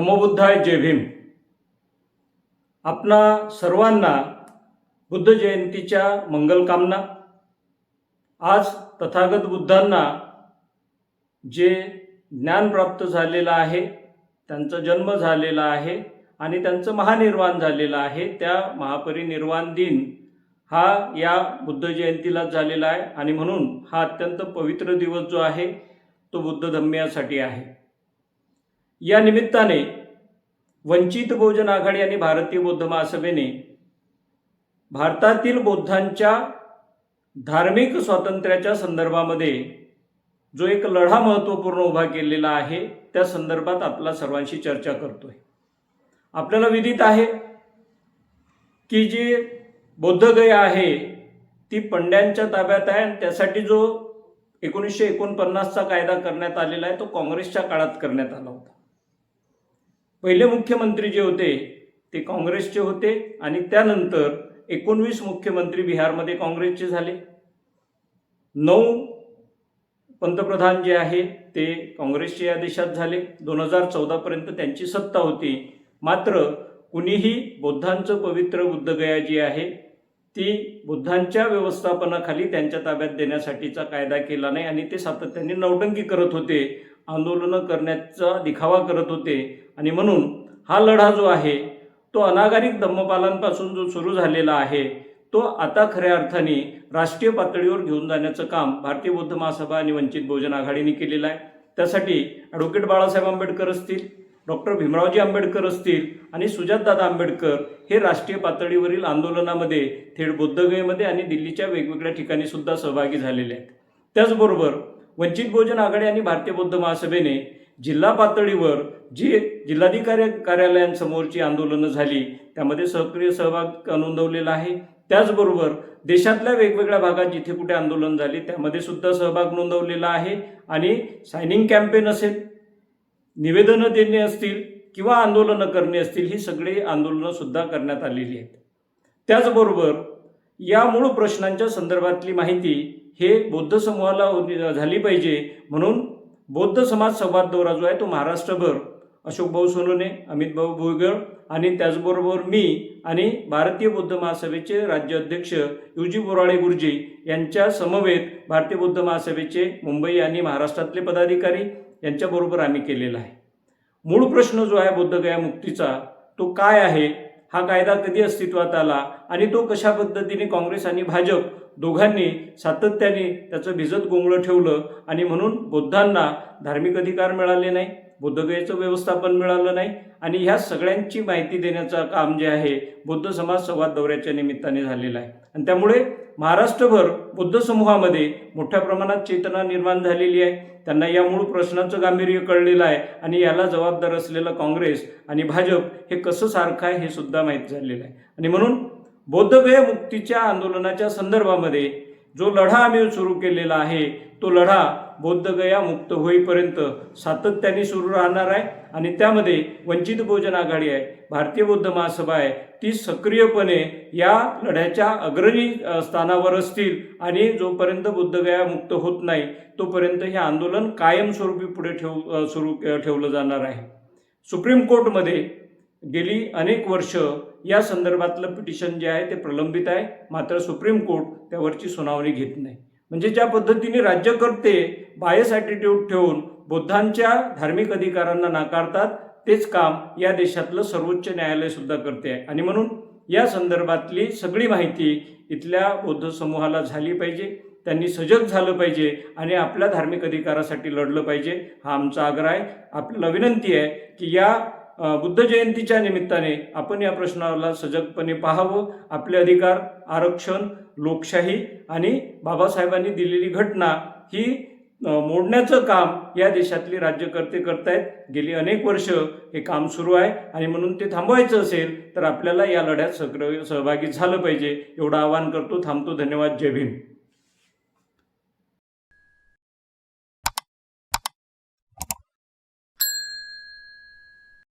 नमो बुद्धाय, जय भीम। आपणा सर्वांना बुद्ध जयंतीच्या मंगलकामना। आज तथागत बुद्धांना जे ज्ञान प्राप्त झालेलं आहे, त्यांचा जन्म झालेला आहे आणि त्यांचं महानिर्वाण झालेलं आहे, त्या महापरिनिर्वाण दिन हा या बुद्ध जयंतीला झालेला आहे आणि म्हणून हा अत्यंत पवित्र दिवस जो आहे तो बुद्ध धम्मियासाठी आहे। या निमित्ताने वंचित बहुजन आघाडी आणि भारतीय बौद्ध महासभेने भारतातील बौद्धांच्या धार्मिक स्वातंत्र्याच्या संदर्भामध्ये जो एक लढा महत्त्वपूर्ण उभा केलेला आहे त्या संदर्भात आपल्या सर्वांशी चर्चा करतोय। आपल्याला विदित आहे की जी बौद्धगया आहे ती पंड्यांच्या ताब्यात आहे आणि त्यासाठी जो 1949चा कायदा करण्यात आलेला आहे तो काँग्रेसच्या काळात करण्यात आला होता। पहिले मुख्यमंत्री जे होते ते काँग्रेसचे होते आणि त्यानंतर 19 मुख्यमंत्री बिहारमध्ये काँग्रेसचे झाले। 9 पंतप्रधान जे आहे ते काँग्रेसचे या देशात झाले। 2014 पर्यंत त्यांची सत्ता होती। मात्र कुणीही बुद्धांचं पवित्र बुद्धगया जी आहे ती बुद्धांच्या व्यवस्थापनाखाली त्यांच्या ताब्यात देण्यासाठीचा कायदा केला नाही आणि ते सातत्याने नौटंकी करत होते, आंदोलनं करण्याचा दिखावा करत होते आणि म्हणून हा लढा जो आहे तो अनागरिक धम्मपालांपासून जो सुरू झालेला आहे तो आता खऱ्या अर्थाने राष्ट्रीय पातळीवर घेऊन जाण्याचं काम भारतीय बौद्ध महासभा आणि वंचित बहुजन आघाडीने केलेलं आहे। त्यासाठी ॲडव्होकेट बाळासाहेब आंबेडकर असतील, डॉक्टर भीमरावजी आंबेडकर असतील आणि सुजातदादा आंबेडकर हे राष्ट्रीय पातळीवरील आंदोलनामध्ये थेट बुद्धगयेमध्ये आणि दिल्लीच्या वेगवेगळ्या ठिकाणी सुद्धा सहभागी झालेले आहेत। त्याचबरोबर वंचित बहुजन आघाडी आणि भारतीय बौद्ध महासभेने जिल्हा पातळीवर जी जिल्हाधिकारी कार्यालयांसमोरची आंदोलनं झाली त्यामध्ये सक्रिय सहभाग नोंदवलेला आहे। त्याचबरोबर देशातल्या वेगवेगळ्या भागात जिथे कुठे आंदोलन झाले त्यामध्ये सुद्धा सहभाग नोंदवलेला आहे आणि सायनिंग कॅम्पेन असेल, निवेदनं देणे असतील किंवा आंदोलनं करणे असतील ही सगळी आंदोलनं सुद्धा करण्यात आलेली आहेत। त्याचबरोबर या मूळ प्रश्नांच्या संदर्भातली माहिती हे बौद्ध समूहाला झाली पाहिजे म्हणून बौद्ध समाज संवाद दौरा जो आहे तो महाराष्ट्रभर अशोक भाऊ सोनवणे, अमित भाऊ भुजबळ आणि त्याचबरोबर मी आणि भारतीय बौद्ध महासभेचे राज्य अध्यक्ष युजी बोराळे गुरुजी यांच्या समवेत भारतीय बौद्ध महासभेचे मुंबई आणि महाराष्ट्रातले पदाधिकारी यांच्याबरोबर आम्ही केलेला आहे। मूळ प्रश्न जो आहे बुद्धगया मुक्तीचा तो काय आहे, हा कायदा कधी अस्तित्वात आला आणि तो कशा पद्धतीने काँग्रेस आणि भाजप दोघांनी सातत्याने त्याचं भिजत गोंगळं ठेवलं आणि म्हणून बौद्धांना धार्मिक अधिकार मिळाले नाही, बुद्धगयेचं व्यवस्थापन मिळालं नाही आणि ह्या सगळ्यांची माहिती देण्याचं काम जे आहे बौद्ध समाज संवाद दौऱ्याच्या निमित्ताने झालेलं आहे आणि त्यामुळे महाराष्ट्रभर बौद्ध समूहामध्ये मोठ्या प्रमाणात चेतना निर्माण झालेली आहे। त्यांना या मूळ प्रश्नाचं गांभीर्य कळलेलं आहे आणि याला जबाबदार असलेलं काँग्रेस आणि भाजप हे कसं सारखं आहे हे सुद्धा माहीत झालेलं आहे आणि म्हणून बौद्धगया मुक्तीच्या आंदोलनाच्या संदर्भामध्ये जो लढा आम्ही सुरू केलेला आहे तो लढा बौद्धगया मुक्त होईपर्यंत सातत्याने सुरू राहणार आहे आणि त्यामध्ये वंचित बहुजन आघाडी आहे, भारतीय बौद्ध महासभा आहे, ती सक्रियपणे या लढ्याच्या अग्रणी स्थानावर असतील आणि जोपर्यंत बुद्धगया मुक्त होत नाही तोपर्यंत हे आंदोलन कायमस्वरूपी पुढे ठेवलं जाणार आहे। सुप्रीम कोर्टमध्ये गेली अनेक वर्ष या संदर्भातलं पिटिशन जे आहे ते प्रलंबित आहे, मात्र सुप्रीम कोर्ट त्यावरची सुनावणी घेत नाही। म्हणजे ज्या पद्धतीने राज्यकर्ते बायस ॲटिट्यूड ठेवून बौद्धांच्या धार्मिक अधिकारांना नाकारतात तेच काम या देशातलं सर्वोच्च न्यायालय सुद्धा करते आहे आणि म्हणून या संदर्भातली सगळी माहिती इथल्या बौद्ध समूहाला झाली पाहिजे, त्यांनी सजग झालं पाहिजे आणि आपल्या धार्मिक अधिकारासाठी लढलं पाहिजे हा आमचा आग्रह आहे। आपल्याला विनंती आहे की या बुद्ध जयंतीच्या निमित्ताने आपण या प्रश्नाला सजगपणे पाहावं। आपले अधिकार, आरक्षण, लोकशाही आणि बाबासाहेबांनी दिलेली घटना ही मोडण्याचं काम या देशातले राज्यकर्ते करतायत। गेली अनेक वर्ष हे काम सुरू आहे आणि म्हणून ते थांबवायचं असेल तर आपल्याला या लढ्यात सहभागी झालं पाहिजे एवढं आवाहन करतो। थांबतो। धन्यवाद। जय भीम।